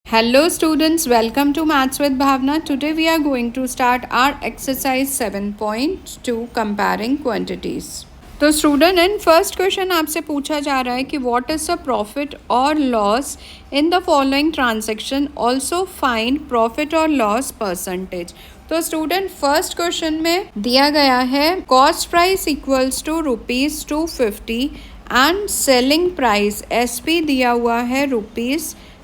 Hello students, welcome to Maths with Bhavna. Today we are going to start our exercise 7.2 comparing quantities. तो student in first question आपसे पूछा जा रहा है कि व्हाट इज द प्रॉफिट और loss in the following transaction, also find profit और loss percentage. तो स्टूडेंट फर्स्ट क्वेश्चन में दिया गया है cost price equals to ₹250 and selling price SP दिया हुआ है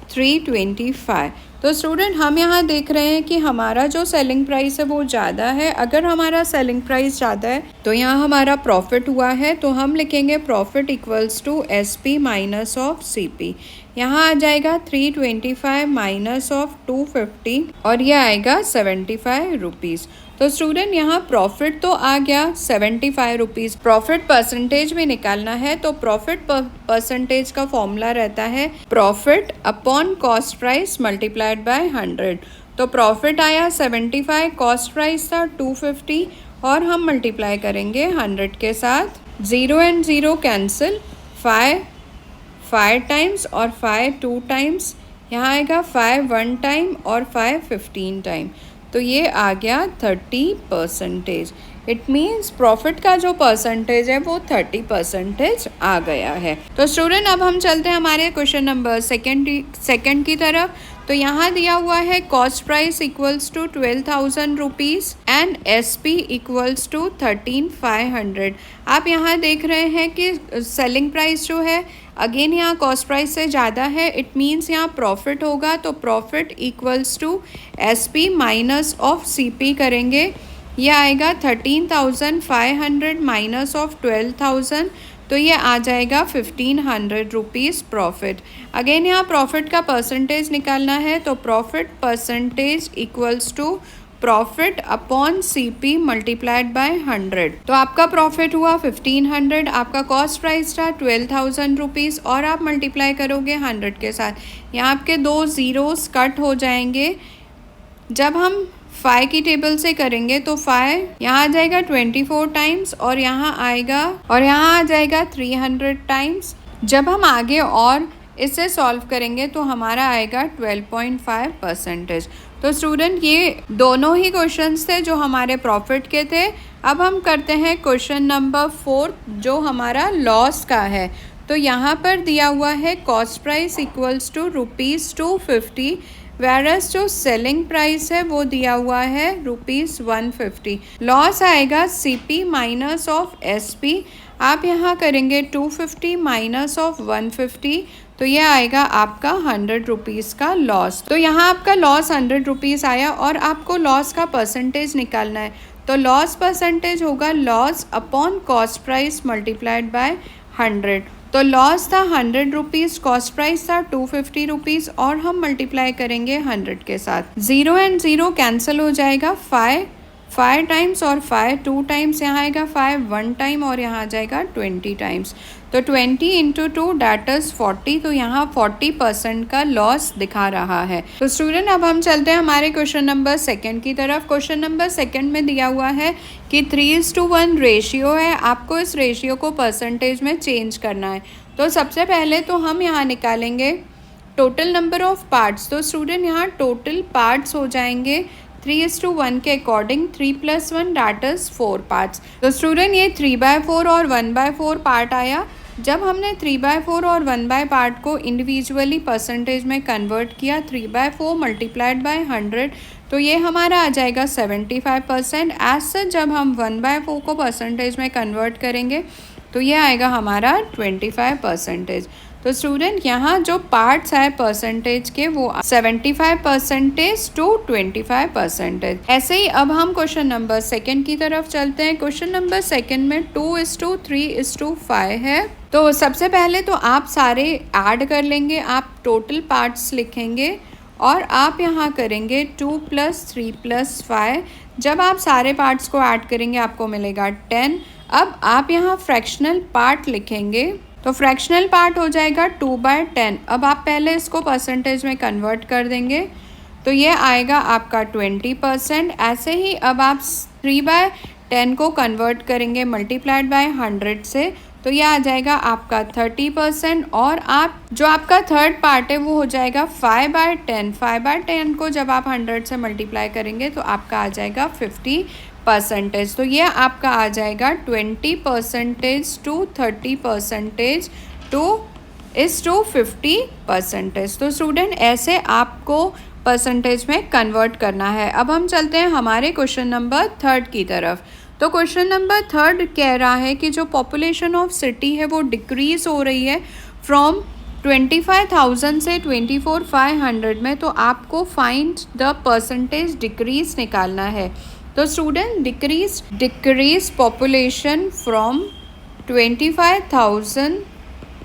₹325। तो स्टूडेंट हम यहाँ देख रहे हैं कि हमारा जो सेलिंग प्राइस है वो ज़्यादा है। अगर हमारा सेलिंग प्राइस ज़्यादा है तो यहाँ हमारा प्रॉफिट हुआ है, तो हम लिखेंगे profit equals to SP minus of CP। यहाँ आ जाएगा 325 माइनस ऑफ 250 और ये आएगा 75 रुपीज़। तो स्टूडेंट यहाँ प्रॉफिट तो आ गया 75 रुपीज़। प्रॉफिट परसेंटेज में निकालना है तो प्रॉफिट परसेंटेज का फॉर्मूला रहता है profit upon cost price multiplied by 100। तो प्रॉफिट आया 75, कॉस्ट प्राइस था 250 और हम मल्टीप्लाई करेंगे 100 के साथ। 0 एंड 0 कैंसिल, 5 टाइम्स और 5 2 टाइम्स, यहाँ आएगा 5 1 टाइम और 5 15 टाइम। तो ये आ गया 30%। इट मीन्स प्रॉफिट का जो परसेंटेज है वो 30% आ गया है। तो स्टूडेंट अब हम चलते हैं हमारे क्वेश्चन नंबर सेकेंड की तरफ। तो यहाँ दिया हुआ है cost price equals to 12,000 rupees and SP equals to 13,500। आप यहाँ देख रहे हैं कि सेलिंग प्राइस जो है अगेन यहाँ कॉस्ट प्राइस से ज़्यादा है। इट मीन्स यहाँ प्रॉफिट होगा, तो profit equals to SP minus of CP करेंगे। ये आएगा 13,500 माइनस ऑफ 12,000, तो ये आ जाएगा 1,500 रुपीज़ प्रॉफिट। अगेन यहाँ प्रॉफिट का परसेंटेज निकालना है, तो profit percentage equals to profit upon CP multiplied by 100। तो आपका प्रॉफिट हुआ 1,500, आपका कॉस्ट प्राइस था 12,000 रुपीज़ और आप मल्टीप्लाई करोगे 100 के साथ। यहाँ आपके 2 ज़ीरोस कट हो जाएंगे। जब हम 5 की टेबल से करेंगे तो 5 यहाँ आ जाएगा 24 टाइम्स और यहाँ आ जाएगा 300 टाइम्स। जब हम आगे और इसे सॉल्व करेंगे तो हमारा आएगा 12.5%। तो स्टूडेंट ये दोनों ही क्वेश्चंस थे जो हमारे प्रॉफिट के थे। अब हम करते हैं क्वेश्चन नंबर 4 जो हमारा लॉस का है। तो यहाँ पर दिया हुआ है cost price equals to ₹250 versus जो सेलिंग प्राइस है वो दिया हुआ है ₹150। लॉस आएगा CP माइनस ऑफ SP। आप यहाँ करेंगे 250 माइनस ऑफ 150, तो ये आएगा आपका 100 रुपीज़ का लॉस। तो यहाँ आपका लॉस 100 रुपीज़ आया और आपको लॉस का परसेंटेज निकालना है। तो लॉस परसेंटेज होगा loss upon cost price multiplied by 100। तो लॉस था 100 रुपीज़, कॉस्ट प्राइस था 250 रुपीज़ और हम मल्टीप्लाई करेंगे 100 के साथ। 0 एंड 0 कैंसिल हो जाएगा, 5 टाइम्स और 5 2 टाइम्स, यहाँ आएगा 5 1 टाइम और यहाँ आ जाएगा 20 टाइम्स। तो 20 इंटू 2 डैट इज़ 40। तो यहाँ 40% का लॉस दिखा रहा है। तो स्टूडेंट अब हम चलते हैं हमारे क्वेश्चन नंबर सेकंड की तरफ। क्वेश्चन नंबर सेकंड में दिया हुआ है कि 3:1 रेशियो है, आपको इस रेशियो को परसेंटेज में चेंज करना है। तो सबसे पहले तो हम यहाँ निकालेंगे टोटल नंबर ऑफ पार्ट्स। तो स्टूडेंट यहाँ टोटल पार्ट्स हो जाएंगे 3:1 के अकॉर्डिंग 3 + 1 डैट इज़ 4 पार्ट्स। तो स्टूडेंट ये 3/4 और 1/4 पार्ट आया। जब हमने 3/4 और 1/4 पार्ट को इंडिविजुअली परसेंटेज में कन्वर्ट किया 3/4 मल्टीप्लाइड बाय 100, तो ये हमारा आ जाएगा 75%। एज सच जब हम 1/4 को परसेंटेज में कन्वर्ट करेंगे तो ये आएगा हमारा 25%। तो स्टूडेंट यहाँ जो पार्ट्स है परसेंटेज के वो 75% टू 25%। ऐसे ही अब हम क्वेश्चन नंबर सेकंड की तरफ चलते हैं। क्वेश्चन नंबर सेकंड में 2:3:5 है। तो सबसे पहले तो आप सारे ऐड कर लेंगे, आप टोटल पार्ट्स लिखेंगे और आप यहाँ करेंगे 2 + 3 + 5। जब आप सारे पार्ट्स को ऐड करेंगे आपको मिलेगा 10। अब आप यहाँ फ्रैक्शनल पार्ट लिखेंगे, तो फ्रैक्शनल पार्ट हो जाएगा 2/10। अब आप पहले इसको परसेंटेज में कन्वर्ट कर देंगे तो ये आएगा आपका 20%। ऐसे ही अब आप 3/10 को कन्वर्ट करेंगे मल्टीप्लाइड बाय 100 से, तो ये आ जाएगा आपका 30%। और आप जो आपका थर्ड पार्ट है वो हो जाएगा 5/10। 5/10 को जब आप 100 से मल्टीप्लाई करेंगे तो आपका आ जाएगा 50%। तो ये आपका आ जाएगा 20% टू 30% टू 50%। तो स्टूडेंट ऐसे आपको परसेंटेज में कन्वर्ट करना है। अब हम चलते हैं हमारे क्वेश्चन नंबर 3 की तरफ। तो क्वेश्चन नंबर 3 कह रहा है कि जो पॉपुलेशन ऑफ सिटी है वो डिक्रीज हो रही है फ्रॉम 25,000 से 24,500 में। तो आपको फाइंड द परसेंटेज डिक्रीज निकालना है। तो student decrease population from 25,000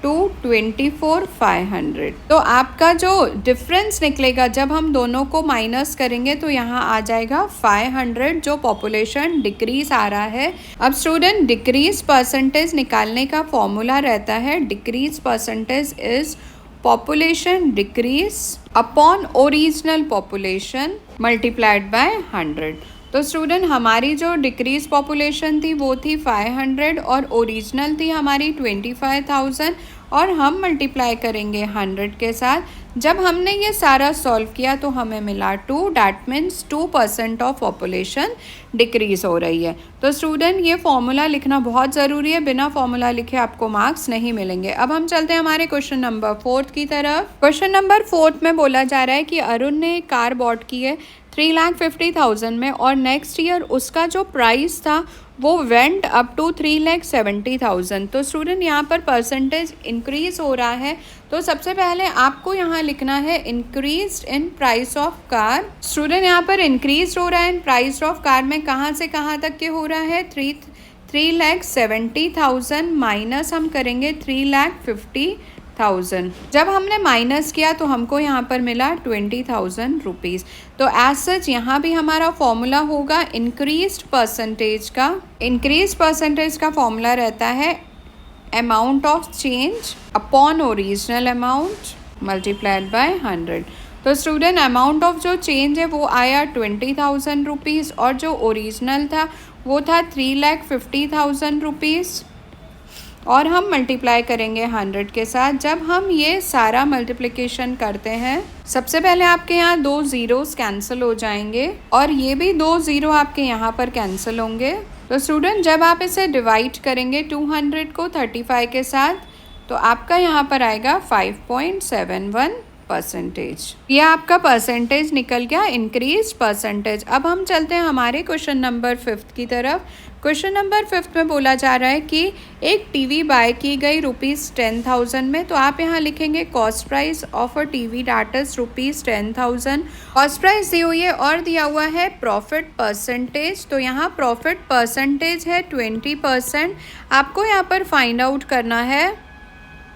to 24,500। तो आपका जो डिफरेंस निकलेगा जब हम दोनों को माइनस करेंगे तो यहाँ आ जाएगा 500 जो पॉपुलेशन डिक्रीज आ रहा है। अब स्टूडेंट डिक्रीज परसेंटेज निकालने का फॉर्मूला रहता है decrease percentage is population decrease upon original population multiplied by 100। तो स्टूडेंट हमारी जो डिक्रीज पॉपुलेशन थी वो थी 500 और ओरिजिनल थी हमारी 25,000 और हम मल्टीप्लाई करेंगे 100 के साथ। जब हमने ये सारा सॉल्व किया तो हमें मिला 2, that means 2% of population decrease हो रही है। तो स्टूडेंट ये फॉर्मूला लिखना बहुत ज़रूरी है, बिना फॉर्मूला लिखे आपको मार्क्स नहीं मिलेंगे। अब हम चलते हैं हमारे क्वेश्चन नंबर 4 की तरफ। क्वेश्चन नंबर 4 में बोला जा रहा है कि अरुण ने एक कार बॉट की है 3,50,000 में और नेक्स्ट ईयर उसका जो प्राइस था वो वेंट अप टू 3,70,000। तो स्टूडेंट यहाँ पर परसेंटेज इंक्रीज हो रहा है। तो सबसे पहले आपको यहाँ लिखना है increase in price of car. Student यहाँ पर इंक्रीज हो रहा है इन प्राइस ऑफ कार में कहाँ से कहाँ तक के हो रहा है 3,70,000 माइनस हम करेंगे 3,50,000। जब हमने माइनस किया तो हमको यहाँ पर मिला 20,000 रुपीज़। तो एज सच यहाँ भी हमारा फॉर्मूला होगा इंक्रीज परसेंटेज का फॉर्मूला रहता है amount of change upon original amount multiplied by 100। तो स्टूडेंट अमाउंट ऑफ जो चेंज है वो आया 20,000 रुपीज़ और जो ओरिजिनल था वो था 3,50,000 रुपीज़ और हम मल्टीप्लाई करेंगे 100 के साथ। जब हम ये सारा मल्टीप्लिकेशन करते हैं सबसे पहले आपके यहाँ 2 ज़ीरोस कैंसिल हो जाएंगे और ये भी 2 ज़ीरो आपके यहाँ पर कैंसिल होंगे। तो स्टूडेंट जब आप इसे डिवाइड करेंगे 200 को 35 के साथ तो आपका यहाँ पर आएगा 5.71%। ये आपका परसेंटेज निकल गया इंक्रीज परसेंटेज। अब हम चलते हैं हमारे क्वेश्चन नंबर 5 की तरफ। क्वेश्चन नंबर 5 में बोला जा रहा है कि एक टीवी बाय की गई ₹10,000 में। तो आप यहाँ लिखेंगे cost price of a TV that is ₹10,000। Cost price दी हुई है और दिया हुआ है प्रॉफिट परसेंटेज। तो यहाँ प्रॉफिट परसेंटेज है 20%। आपको यहाँ पर फाइंड आउट करना है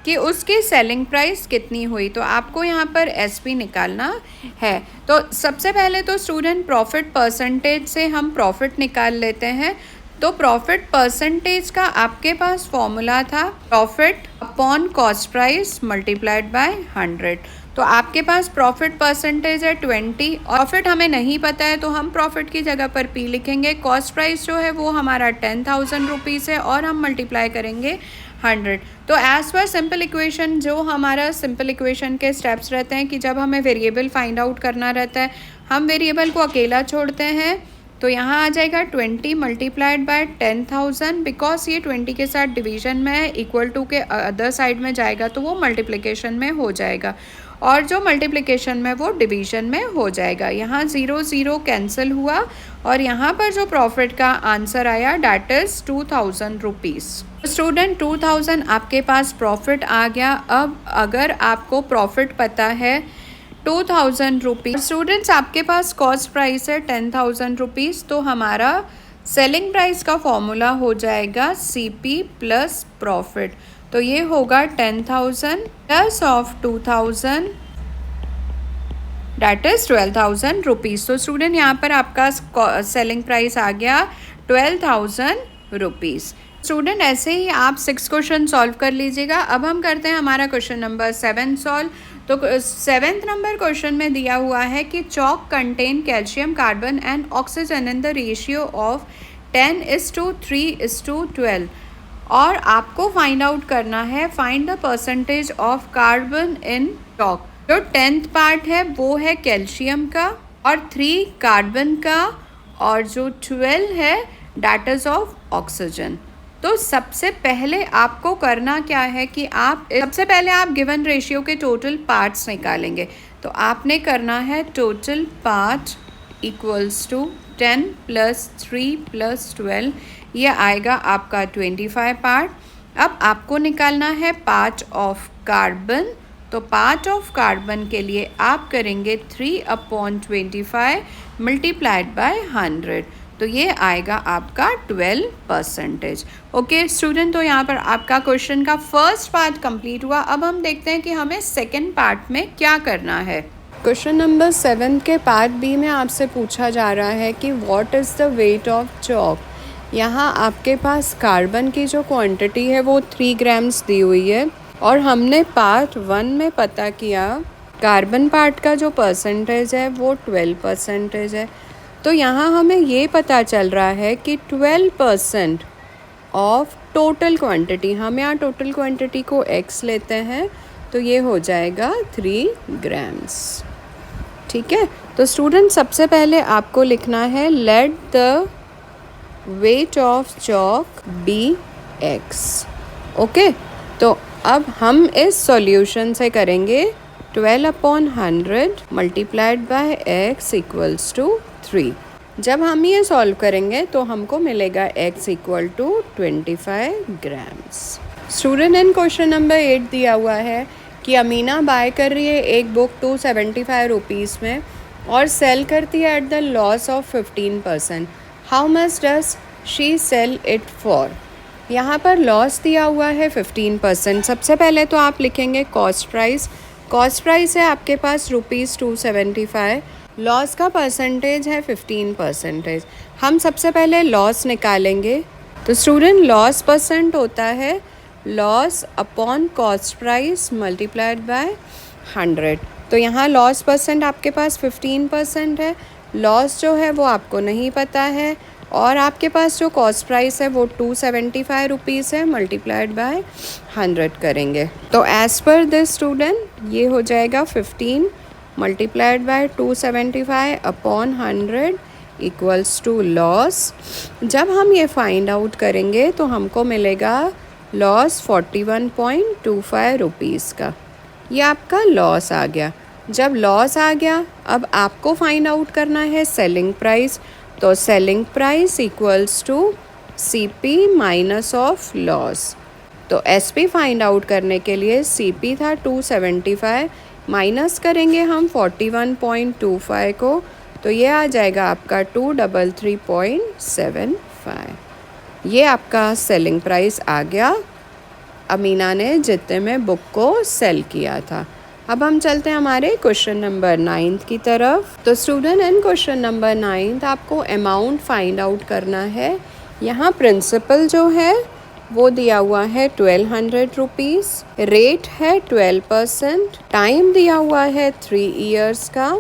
कि उसकी सेलिंग प्राइस कितनी हुई। तो आपको यहाँ पर एसपी निकालना है। तो सबसे पहले तो स्टूडेंट प्रॉफिट परसेंटेज से हम प्रॉफिट निकाल लेते हैं। तो प्रॉफिट परसेंटेज का आपके पास फॉर्मूला था profit upon cost price multiplied by 100। तो आपके पास प्रॉफिट परसेंटेज है 20। प्रॉफिट हमें नहीं पता है तो हम प्रॉफिट की जगह पर पी लिखेंगे। कॉस्ट प्राइस जो है वो हमारा 10,000 रुपीज़ है और हम मल्टीप्लाई करेंगे 100। तो एज पर सिंपल इक्वेशन जो हमारा सिंपल इक्वेशन के स्टेप्स रहते हैं कि जब हमें वेरिएबल फाइंड आउट करना रहता है हम वेरिएबल को अकेला छोड़ते हैं। तो यहाँ आ जाएगा 20 मल्टीप्लाइड बाय 10,000। बिकॉज ये 20 के साथ डिवीजन में है इक्वल टू के अदर साइड में जाएगा तो वो मल्टीप्लिकेशन में हो जाएगा और जो मल्टीप्लिकेशन में वो डिवीजन में हो जाएगा। यहाँ 0 0 कैंसिल हुआ और यहाँ पर जो प्रॉफिट का आंसर आया डैट इज़ 2,000 रुपीज़। स्टूडेंट 2,000 आपके पास प्रॉफिट आ गया। अब अगर आपको प्रॉफिट पता है 2,000 रुपीज़, स्टूडेंट्स आपके पास कॉस्ट प्राइस है 10,000 रुपीज़। तो हमारा सेलिंग प्राइस का फॉर्मूला हो जाएगा सीपी प्लस प्रॉफिट। तो ये होगा 10,000 plus of 2,000 that is 12,000 rupees. तो स्टूडेंट यहाँ पर आपका सेलिंग प्राइस आ गया 12,000 रुपीज़। स्टूडेंट ऐसे ही आप 6 क्वेश्चन सॉल्व कर लीजिएगा। अब हम करते हैं हमारा क्वेश्चन नंबर 7 सॉल्व। तो 7th नंबर क्वेश्चन में दिया हुआ है कि chalk contain calcium carbon and oxygen in the ratio of 10:3:12 और आपको फाइंड आउट करना है find the percentage of carbon in chalk. जो 10th पार्ट है वो है कैल्शियम का और 3 कार्बन का और जो 12 है दैट इज ऑफ ऑक्सीजन। तो सबसे पहले आपको करना क्या है कि सबसे पहले आप गिवन रेशियो के टोटल पार्ट्स निकालेंगे। तो आपने करना है टोटल पार्ट इक्वल्स टू 10 + 3 + 12, ये आएगा आपका 25 पार्ट। अब आपको निकालना है पार्ट ऑफ कार्बन। तो पार्ट ऑफ कार्बन के लिए आप करेंगे 3/25 मल्टीप्लाइड बाय 100, तो ये आएगा आपका 12%। ओके स्टूडेंट, तो यहाँ पर आपका क्वेश्चन का फर्स्ट पार्ट कंप्लीट हुआ। अब हम देखते हैं कि हमें सेकंड पार्ट में क्या करना है। क्वेश्चन नंबर 7 के पार्ट बी में आपसे पूछा जा रहा है कि what is the weight of chalk. यहाँ आपके पास कार्बन की जो क्वांटिटी है वो 3 ग्राम्स दी हुई है और हमने पार्ट 1 में पता किया कार्बन पार्ट का जो परसेंटेज है वो 12% है। तो यहाँ हमें ये पता चल रहा है कि 12% ऑफ टोटल क्वांटिटी, हम यहाँ टोटल क्वांटिटी को x लेते हैं तो ये हो जाएगा 3 ग्राम्स। ठीक है, तो स्टूडेंट सबसे पहले आपको लिखना है let the weight of chalk be x। Okay, तो अब हम इस सॉल्यूशन से करेंगे 12/100 multiplied by x equals to 3। जब हम ये सॉल्व करेंगे तो हमको मिलेगा x equal to 25 grams. Student in question number 8 दिया हुआ है कि अमीना बाय कर रही है एक बुक 275 रुपीज़ में और सेल करती है at the loss of 15%। How much does she sell it for. यहाँ पर लॉस दिया हुआ है 15%। सबसे पहले तो आप लिखेंगे कॉस्ट प्राइस। कॉस्ट प्राइस है आपके पास ₹275, लॉस का परसेंटेज है 15%। हम सबसे पहले लॉस निकालेंगे। तो स्टूडेंट लॉस परसेंट होता है loss upon cost price multiplied by 100। तो यहाँ लॉस परसेंट आपके पास 15% है, लॉस जो है वो आपको नहीं पता है और आपके पास जो कॉस्ट प्राइस है वो 275 रुपीज़ है, मल्टीप्लाइड बाय 100 करेंगे। तो एज़ पर दिस स्टूडेंट ये हो जाएगा 15 multiplied by 275 upon 100 equals to loss. जब हम ये फाइंड आउट करेंगे तो हमको मिलेगा लॉस 41.25 रुपीज़ का। ये आपका लॉस आ गया। जब लॉस आ गया अब आपको फाइंड आउट करना है सेलिंग प्राइस। तो selling price equals to CP minus of loss. तो SP फाइंड आउट करने के लिए CP था 275, माइनस करेंगे हम 41.25 को, तो ये आ जाएगा आपका 233.75। ये आपका सेलिंग प्राइस आ गया अमीना ने जितने में बुक को सेल किया था। अब हम चलते हैं हमारे क्वेश्चन नंबर 9 की तरफ। तो स्टूडेंट इन क्वेश्चन नंबर 9 आपको अमाउंट फाइंड आउट करना है। यहाँ प्रिंसिपल जो है वो दिया हुआ है 1200 रुपीज़, रेट है 12%, टाइम दिया हुआ है 3 इयर्स का।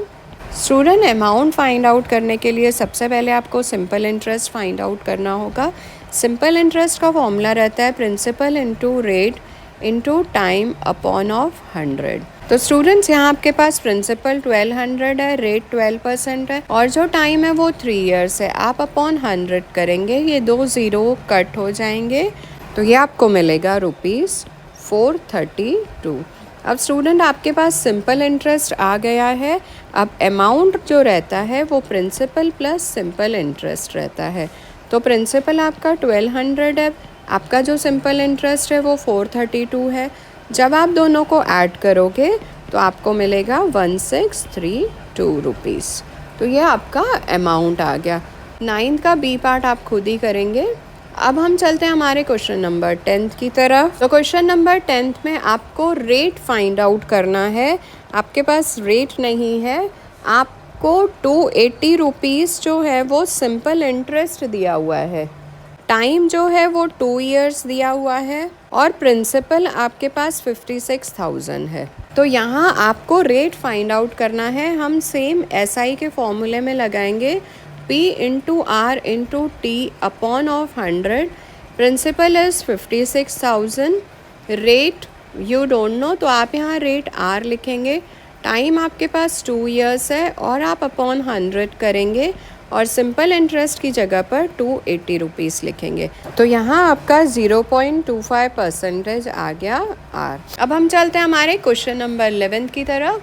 स्टूडेंट अमाउंट फाइंड आउट करने के लिए सबसे पहले आपको सिंपल इंटरेस्ट फाइंड आउट करना होगा। सिंपल इंटरेस्ट का फॉर्मूला रहता है principal into rate into time upon of 100। तो स्टूडेंट्स यहाँ आपके पास प्रिंसिपल 1200 है, रेट 12% है और जो टाइम है वो 3 इयर्स है। आप अपॉन 100 करेंगे, ये 2 ज़ीरो कट हो जाएंगे तो ये आपको मिलेगा ₹432। अब स्टूडेंट आपके पास सिंपल इंटरेस्ट आ गया है। अब अमाउंट जो रहता है वो प्रिंसिपल प्लस सिंपल इंटरेस्ट रहता है। तो प्रिंसिपल आपका 1200 है, आपका जो सिंपल इंटरेस्ट है वो 432 है। जब आप दोनों को ऐड करोगे तो आपको मिलेगा 1632 रुपीज़। तो ये आपका अमाउंट आ गया। 9 का बी पार्ट आप खुद ही करेंगे। अब हम चलते हैं हमारे क्वेश्चन नंबर 10 की तरफ। तो क्वेश्चन नंबर 10 में आपको रेट फाइंड आउट करना है। आपके पास रेट नहीं है, आपको 280 रुपीज़ जो है वो सिंपल इंटरेस्ट दिया हुआ है, टाइम जो है वो 2 इयर्स दिया हुआ है और प्रिंसिपल आपके पास 56,000 है। तो यहाँ आपको रेट फाइंड आउट करना है। हम सेम SI के फॉर्मूले में लगाएंगे P into R into T upon of 100। Principal is 56,000, rate you don't know, तो आप यहाँ रेट आर लिखेंगे। टाइम आपके पास 2 इयर्स है और आप अपॉन 100 करेंगे और सिंपल इंटरेस्ट की जगह पर 280 रुपीज़ लिखेंगे। तो यहाँ आपका 0.25% आ गया आर। अब हम चलते हैं हमारे क्वेश्चन नंबर 11 की तरफ।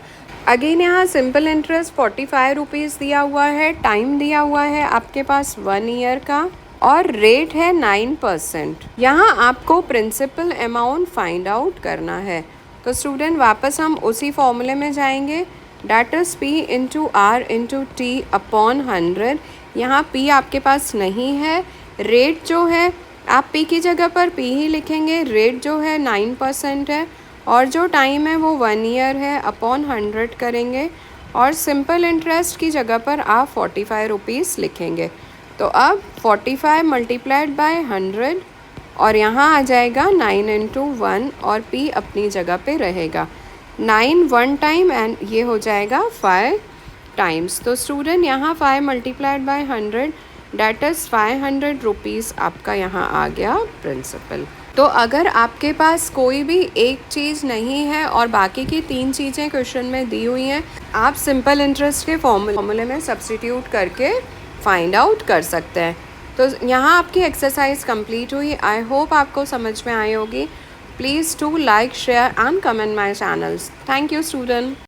अगेन यहाँ सिंपल इंटरेस्ट 45 रुपीज़ दिया हुआ है, टाइम दिया हुआ है आपके पास 1 ईयर का और रेट है 9%। यहाँ आपको प्रिंसिपल अमाउंट फाइंड आउट करना है। तो स्टूडेंट वापस हम उसी फॉर्मूले में जाएंगे, that is P into R into T upon 100। यहाँ P आपके पास नहीं है, रेट जो है आप P की जगह पर P ही लिखेंगे। रेट जो है 9% है और जो टाइम है वो 1 ईयर है, अपॉन 100 करेंगे और सिंपल इंटरेस्ट की जगह पर आप 45 रुपीज़ लिखेंगे। तो अब 45 मल्टीप्लाइड बाय 100 और यहाँ आ जाएगा 9 इंटू 1 और P अपनी जगह पे रहेगा। 9 1 टाइम एंड ये हो जाएगा 5 टाइम्स। तो स्टूडेंट यहाँ 5 multiplied by 100 that is 500 rupees आपका यहाँ आ गया प्रिंसिपल। तो अगर आपके पास कोई भी एक चीज़ नहीं है और बाकी की 3 चीज़ें क्वेश्चन में दी हुई हैं, आप सिंपल इंटरेस्ट के फॉर्मूले में सब्स्टिट्यूट करके फाइंड आउट कर सकते हैं। तो यहाँ आपकी एक्सरसाइज कंप्लीट हुई। आई होप आपको समझ में आई होगी। Please do like, share and comment my channels. Thank you student.